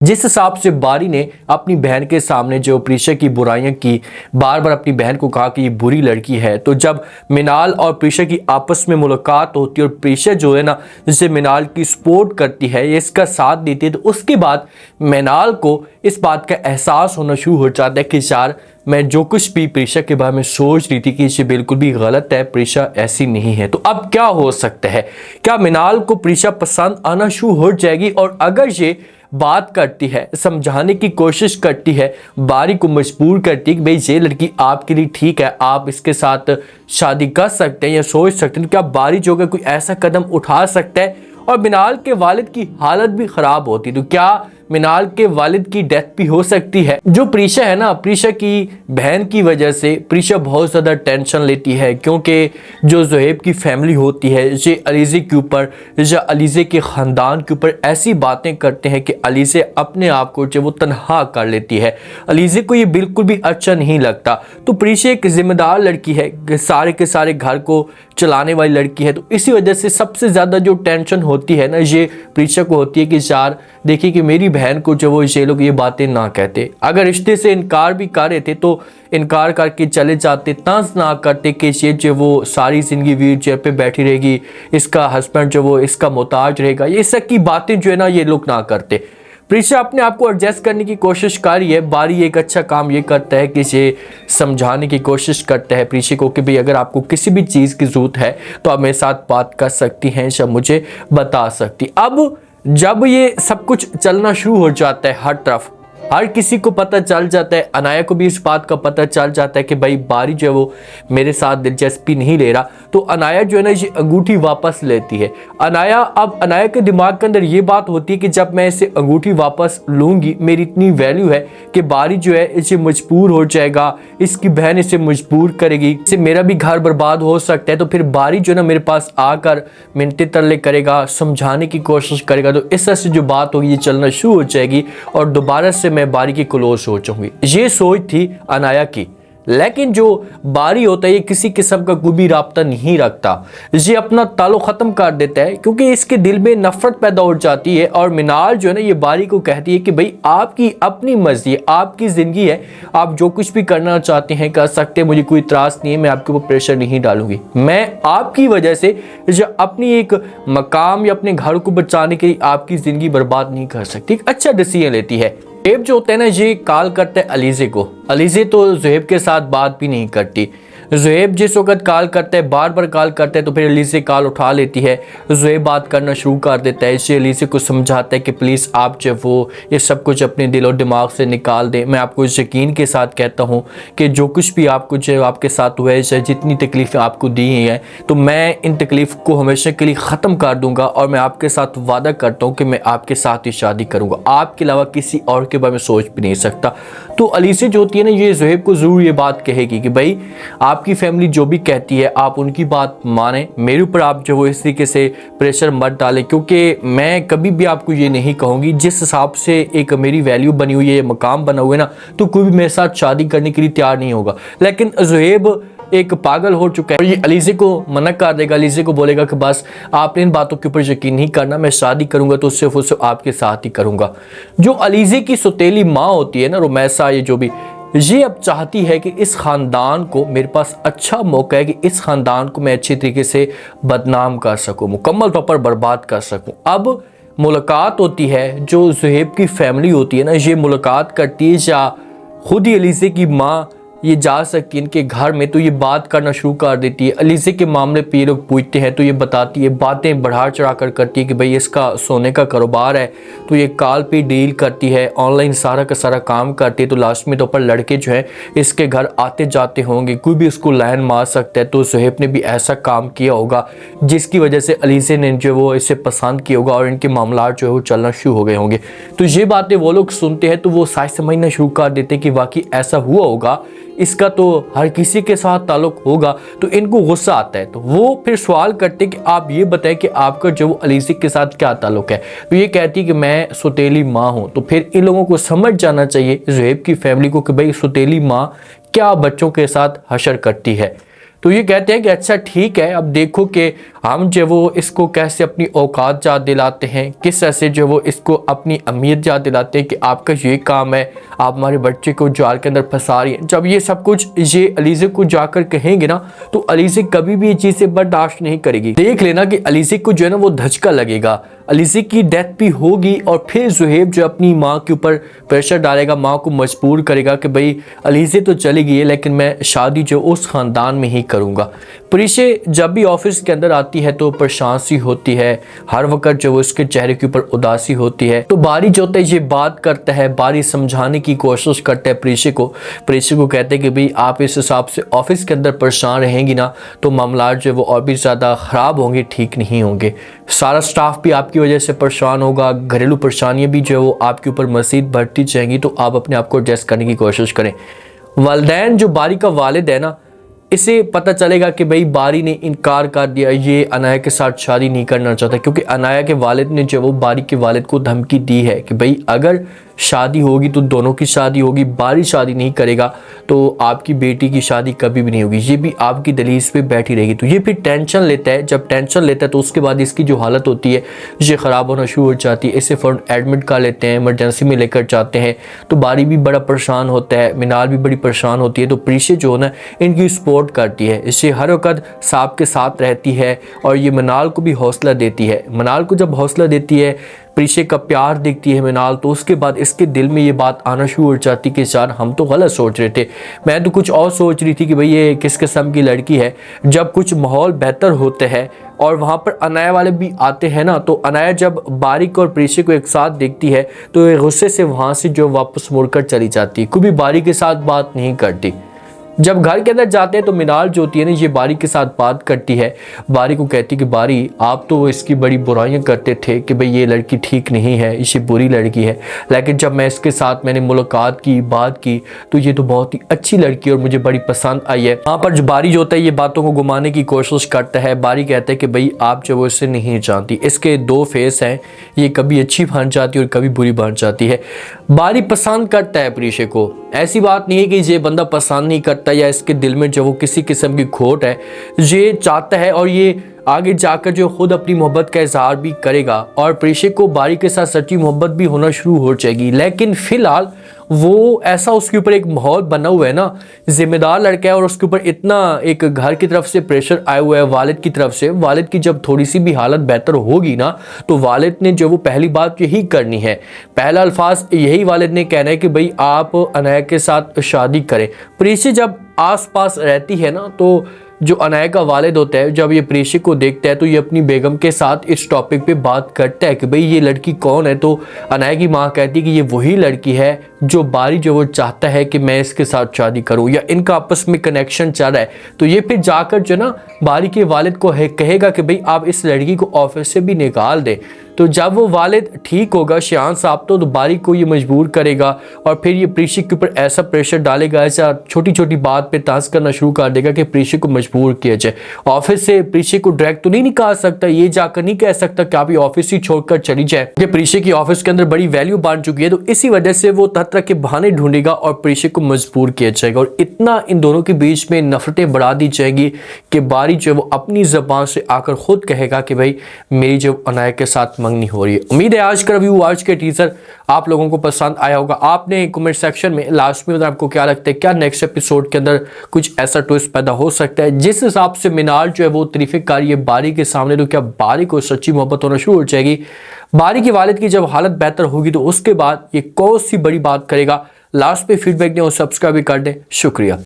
जिस हिसाब से बारी ने अपनी बहन के सामने जो प्रीशा की बुराइयां की, बार बार अपनी बहन को कहा कि ये बुरी लड़की है, तो जब मिनाल और प्रीशा की आपस में मुलाकात होती है और प्रीशा जो है ना जिसे मिनाल की सपोर्ट करती है, ये इसका साथ देती है, तो उसके बाद मिनाल को इस बात का एहसास होना शुरू हो जाता है कि यार मैं जो कुछ भी प्रीशा के बारे में सोच रही थी कि ये बिल्कुल भी गलत है, प्रीशा ऐसी नहीं है। तो अब क्या हो सकता है, क्या मिनाल को प्रीशा पसंद आना शुरू हो जाएगी? और अगर ये बात करती है, समझाने की कोशिश करती है, बारी को मजबूर करती है कि भाई ये लड़की आपके लिए ठीक है, आप इसके साथ शादी कर सकते हैं या सोच सकते हैं, तो क्या बारी जो है कोई ऐसा कदम उठा सकता है? और मिनाल के वालिद की हालत भी खराब होती, तो क्या मिनाल के वालिद की डेथ भी हो सकती है? जो प्रीशा है ना, प्रीशा की बहन की वजह से प्रीशा बहुत ज़्यादा टेंशन लेती है, क्योंकि जो ज़ुहैब की फैमिली होती है ये अलीज़े के ऊपर या अलीज़े के ख़ानदान के ऊपर ऐसी बातें करते हैं कि अलीज़े अपने आप को जो वो तनहा कर लेती है। अलीज़े को ये बिल्कुल भी अच्छा नहीं लगता। तो प्रीशा एक ज़िम्मेदार लड़की है, सारे के सारे घर को चलाने वाली लड़की है, तो इसी वजह से सबसे ज़्यादा जो टेंशन होती है ना ये प्रीशा को होती है कि यार देखिए कि मेरी बहन को जो वो ये लोग ये बातें ना कहते, अगर रिश्ते से इनकार भी कर रहे थे तो इनकार करके चले जाते, तंज ना करते कि ये जो वो सारी ज़िंदगी व्हील चेयर पे बैठी रहेगी, इसका हस्बैंड जो वो इसका मोहताज रहेगा, ये सब की बातें जो है ना ये लोग ना करते। प्रीशा अपने आप को एडजस्ट करने की कोशिश कर रही है। बारी एक अच्छा काम ये करता है कि ये समझाने की कोशिश करता है प्रीशा को कि भाई अगर आपको किसी भी चीज़ की ज़रूरत है तो आप मेरे साथ बात कर सकती हैं या मुझे बता सकती। अब जब ये सब कुछ चलना शुरू हो जाता है, हर तरफ हर किसी को पता चल जाता है, अनाया को भी इस बात का पता चल जाता है कि भाई बारी जो है वो मेरे साथ दिलचस्पी नहीं ले रहा, तो अनाया जो है ना ये अंगूठी वापस लेती है। अनाया के दिमाग के अंदर ये बात होती है कि जब मैं इसे अंगूठी वापस लूँगी मेरी इतनी वैल्यू है कि बारी जो है इसे मजबूर हो जाएगा, इसकी बहन इसे मजबूर करेगी, इससे मेरा भी घर बर्बाद हो सकता है। तो फिर बारी जो है ना मेरे पास आकर मिन्नतें तरले करेगा, समझाने की कोशिश करेगा, तो इस तरह से जो बात होगी ये चलना शुरू हो जाएगी और दोबारा से मैं बारी की क्लोज हो जाऊंगी। ये सोच थी अनाया की, लेकिन जो बारी होता है ये किसी किस्म का कोई भी राब्ता नहीं रखता, ये अपना ताल्लुक ख़त्म कर देता है क्योंकि इसके दिल में नफरत पैदा हो जाती है। और मिनाल जो है ना ये बारी को कहती है कि भाई आपकी अपनी मर्जी है, आपकी ज़िंदगी है, आप जो कुछ भी करना चाहते हैं कर सकते हैं, मुझे कोई इतराज़ नहीं है, मैं आपके ऊपर प्रेशर नहीं डालूंगी, मैं आपकी वजह से जो अपनी एक मकाम या अपने घर को बचाने के लिए आपकी ज़िंदगी बर्बाद नहीं कर सकती। एक अच्छा डिसीजन लेती है। ज़ुहैब जो होता है ना ये कॉल करता है अलीज़े को, अलीज़े तो ज़ुहैब के साथ बात भी नहीं करती। ज़ुहैब जिस वक्त कॉल करता है, बार बार कॉल करता है, तो फिर अलीज़े कॉल उठा लेती है। ज़ुहैब बात करना शुरू कर देता है, इससे अलीज़े को समझाता है कि प्लीज़ आप जो वो ये सब कुछ अपने दिल और दिमाग से निकाल दें। मैं आपको यकीन के साथ कहता हूँ कि जो कुछ भी आपको जो आपके साथ हुआ है, जितनी तकलीफ़ें आपको दी हैं, तो मैं इन तकलीफ़ को हमेशा के लिए ख़त्म कर दूँगा और मैं आपके साथ वादा करता हूँ कि मैं आपके साथ ही शादी करूँगा, आपके अलावा किसी और के बारे में सोच भी नहीं सकता। तो अलीज़े जो होती है ना ये ज़ुहैब को ज़रूर ये बात कहेगी कि भाई आपकी फैमिली जो भी कहती है आप उनकी बात मानें, मेरे ऊपर आप जो वो इस तरीके से प्रेशर मत डालें, क्योंकि मैं कभी भी आपको ये नहीं कहूँगी, जिस हिसाब से एक मेरी वैल्यू बनी हुई है, मकाम बना हुआ है ना, तो कोई भी मेरे साथ शादी करने के लिए तैयार नहीं होगा। लेकिन ज़ुहैब एक पागल हो चुका है और ये अलीज़े को मना कर देगा, अलीज़े को बोलेगा कि बस आपने इन बातों के ऊपर यकीन नहीं करना, मैं शादी करूंगा तो सिर्फ और सिर्फ आपके साथ ही करूंगा। जो अलीज़े की सौतेली माँ होती है ना रुमैसा, ये जो भी ये अब चाहती है कि इस ख़ानदान को, मेरे पास अच्छा मौका है कि इस ख़ानदान को मैं अच्छी तरीके से बदनाम कर सकूँ, मुकम्मल तौर पर बर्बाद कर सकूँ। अब मुलाकात होती है, जो ज़ुहैब की फैमिली होती है ना ये मुलाकात करती है या खुद ही अलीज़े की माँ ये जा सकती है इनके घर में, तो ये बात करना शुरू कर देती है। अलीज़े के मामले पे ये लोग पूछते हैं तो ये बताती है, बातें बढ़ा चढ़ा कर करती है कि भाई इसका सोने का कारोबार है, तो ये कॉल पे डील करती है, ऑनलाइन सारा का सारा काम करती है। तो लास्ट में तो पर लड़के जो हैं इसके घर आते जाते होंगे, कोई भी उसको लाइन मार सकता है, तो ज़ुहैब ने भी ऐसा काम किया होगा जिसकी वजह से अलीज़े ने जो वो इसे पसंद किया होगा और इनके मामला जो है वो चलना शुरू हो गए होंगे। तो ये बातें वो लोग सुनते हैं तो वो साइज समझना शुरू कर देते हैं कि वाकई ऐसा हुआ होगा, इसका तो हर किसी के साथ ताल्लुक होगा। तो इनको गुस्सा आता है, तो वो फिर सवाल करते कि आप ये बताएं कि आपका जो अलीज़े के साथ क्या ताल्लुक है। तो ये कहती कि मैं सौतेली माँ हूँ। तो फिर इन लोगों को समझ जाना चाहिए ज़ुहैब की फैमिली को कि भाई सौतेली माँ क्या बच्चों के साथ हशर करती है। तो ये कहते हैं कि अच्छा ठीक है, अब देखो कि हम जो वो इसको कैसे अपनी औकात याद दिलाते हैं, किस तरह से जो वो इसको अपनी अहमियत याद दिलाते हैं कि आपका ये काम है, आप हमारे बच्चे को जाल के अंदर फंसा रही हैं। जब ये सब कुछ ये अलीज़े को जाकर कहेंगे ना तो अलीज़े कभी भी ये चीज़ें बर्दाश्त नहीं करेगी। देख लेना कि अलीज़े को जो है ना वो धचका लगेगा, अलीज़े की डेथ भी होगी और फिर ज़ुहैब जो अपनी माँ के ऊपर प्रेशर डालेगा, माँ को मजबूर करेगा कि भाई अलीज़े तो चली गई है लेकिन मैं शादी जो उस ख़ानदान में ही करूँगा। प्रीशे जब भी ऑफिस के अंदर आती है तो परेशान सी होती है, हर वक्त जो उसके चेहरे के ऊपर उदासी होती है। तो बारी जो होता है ये बात करता है, बारी समझाने की कोशिश करता है प्रीशे को कहते हैं कि भाई आप इस हिसाब से ऑफिस के अंदर परेशान रहेंगी ना तो मामला जो वो और भी ज़्यादा ख़राब होंगे, ठीक नहीं होंगे। सारा स्टाफ भी आपकी वजह से परेशान होगा, घरेलू परेशानियाँ भी जो है वो आपके ऊपर मज़ीद बढ़ती जाएंगी। तो आप अपने आप को एडजस्ट करने की कोशिश करें। वालिदैन जो बारी का वालिद है ना, इसे पता चलेगा कि भाई बारी ने इनकार कर दिया, ये अनाया के साथ शादी नहीं करना चाहता, क्योंकि अनाया के वालिद ने जो वो बारी के वालिद को धमकी दी है कि भाई अगर शादी होगी तो दोनों की शादी होगी, बारी शादी नहीं करेगा तो आपकी बेटी की शादी कभी भी नहीं होगी, ये भी आपकी दलील पे बैठी रहेगी। तो ये फिर टेंशन लेता है, जब टेंशन लेता है तो उसके बाद इसकी जो हालत होती है ये ख़राब होना शुरू हो जाती है। इसे फ़ौरन एडमिट कर लेते हैं, इमरजेंसी में लेकर जाते हैं। तो बारी भी बड़ा परेशान होता है, मिनाल भी बड़ी परेशान होती है। तो प्रीशे जो है ना इनकी सपोर्ट करती है, इससे हर वक्त साहब के साथ रहती है और ये मिनाल को भी हौसला देती है। मिनाल को जब हौसला देती है, प्रीशे का प्यार देखती है मिनाल, तो उसके बाद इसके दिल में ये बात आना शुरू हो जाती कि यार हम तो गलत सोच रहे थे, मैं तो कुछ और सोच रही थी कि भाई ये किस किस्म की लड़की है। जब कुछ माहौल बेहतर होते हैं और वहाँ पर अनाया वाले भी आते हैं ना, तो अनाया जब बारिक और प्रीशे को एक साथ देखती है तो ये गुस्से से वहाँ से जो वापस मुड़कर चली जाती है, कभी बारी के साथ बात नहीं करती। जब घर के अंदर जाते हैं तो मिनाल जो होती है ना ये बारी के साथ बात करती है, बारी को कहती कि बारी आप तो इसकी बड़ी बुराइयां करते थे कि भाई ये लड़की ठीक नहीं है, ये बुरी लड़की है, लेकिन जब मैं इसके साथ मैंने मुलाकात की, बात की तो ये तो बहुत ही अच्छी लड़की है और मुझे बड़ी पसंद आई है। वहाँ पर जो बारी जो होता है ये बातों को घुमाने की कोशिश करता है। बारी कहता है कि भाई आप जो वो इससे नहीं जानती, इसके दो फेस हैं, ये कभी अच्छी बन जाती है और कभी बुरी बन जाती है। बारी पसंद करता है प्रीशे को, ऐसी बात नहीं है कि ये बंदा पसंद नहीं करता या इसके दिल में जो वो किसी किस्म की खोट है, ये चाहता है और ये आगे जाकर जो खुद अपनी मोहब्बत का इजहार भी करेगा और प्रीशे को बारी के साथ सच्ची मोहब्बत भी होना शुरू हो जाएगी। लेकिन फिलहाल वो ऐसा उसके ऊपर एक माहौल बना हुआ है ना, जिम्मेदार लड़का है और उसके ऊपर इतना एक घर की तरफ से प्रेशर आया हुआ है, वालिद की तरफ से। वालिद की जब थोड़ी सी भी हालत बेहतर होगी ना तो वालिद ने जो वो पहली बात यही करनी है, पहला अल्फाज यही वालिद ने कहना है कि भाई आप अनाया के साथ शादी करें। प्रीशे जब आस पास रहती है ना तो जो अनाया का वालिद होता है जब ये प्रीशे को देखता है तो ये अपनी बेगम के साथ इस टॉपिक पे बात करता है कि भाई ये लड़की कौन है। तो अनाया की माँ कहती है कि ये वही लड़की है जो बारी जो वो चाहता है कि मैं इसके साथ शादी करूं, या इनका आपस में कनेक्शन चल रहा है। तो ये फिर जाकर जो ना बारी के वालिद को कहेगा कि भाई आप इस लड़की को ऑफिस से भी निकाल दें। तो जब वो वालिद ठीक होगा शियान साहब तो बारी को ये मजबूर करेगा और फिर ये प्रीशे के ऊपर ऐसा प्रेशर डालेगा, ऐसा छोटी छोटी बात पे ताश करना शुरू कर देगा कि प्रीशे को मजबूर किया जाए। ऑफिस से प्रीशे को डायरेक्ट तो नहीं निकाल सकता, ये जाकर नहीं कह सकता कि आप ये ऑफिस ही छोड़कर चली जाए, क्योंकि प्रीशे की ऑफिस के अंदर बड़ी वैल्यू बन चुकी है। तो इसी वजह से वो तरह के बहाने ढूंढेगा और प्रीशे को मजबूर किया जाएगा और इतना इन दोनों के बीच में नफरतें बढ़ा दी जाएगी कि बारी जो वो अपनी जबान से आकर खुद कहेगा कि भाई मेरी जो अनाया के साथ मंगनी हो रही है। उम्मीद है आज का रिव्यू, आज के टीजर आप लोगों को पसंद आया होगा। आपने कमेंट सेक्शन में लास्ट में आपको क्या लगता है, क्या नेक्स्ट एपिसोड के अंदर कुछ ऐसा ट्विस्ट पैदा हो सकता है जिस हिसाब से मिनाल जो है वो तरीफे कर रही है बारी के सामने, तो क्या बारी को सच्ची मोहब्बत होना शुरू हो जाएगी? बारी की वालिद की जब हालत बेहतर होगी तो उसके बाद ये कौन सी बड़ी बात करेगा? लास्ट पे फीडबैक दें और सब्सक्राइब भी कर दें। शुक्रिया।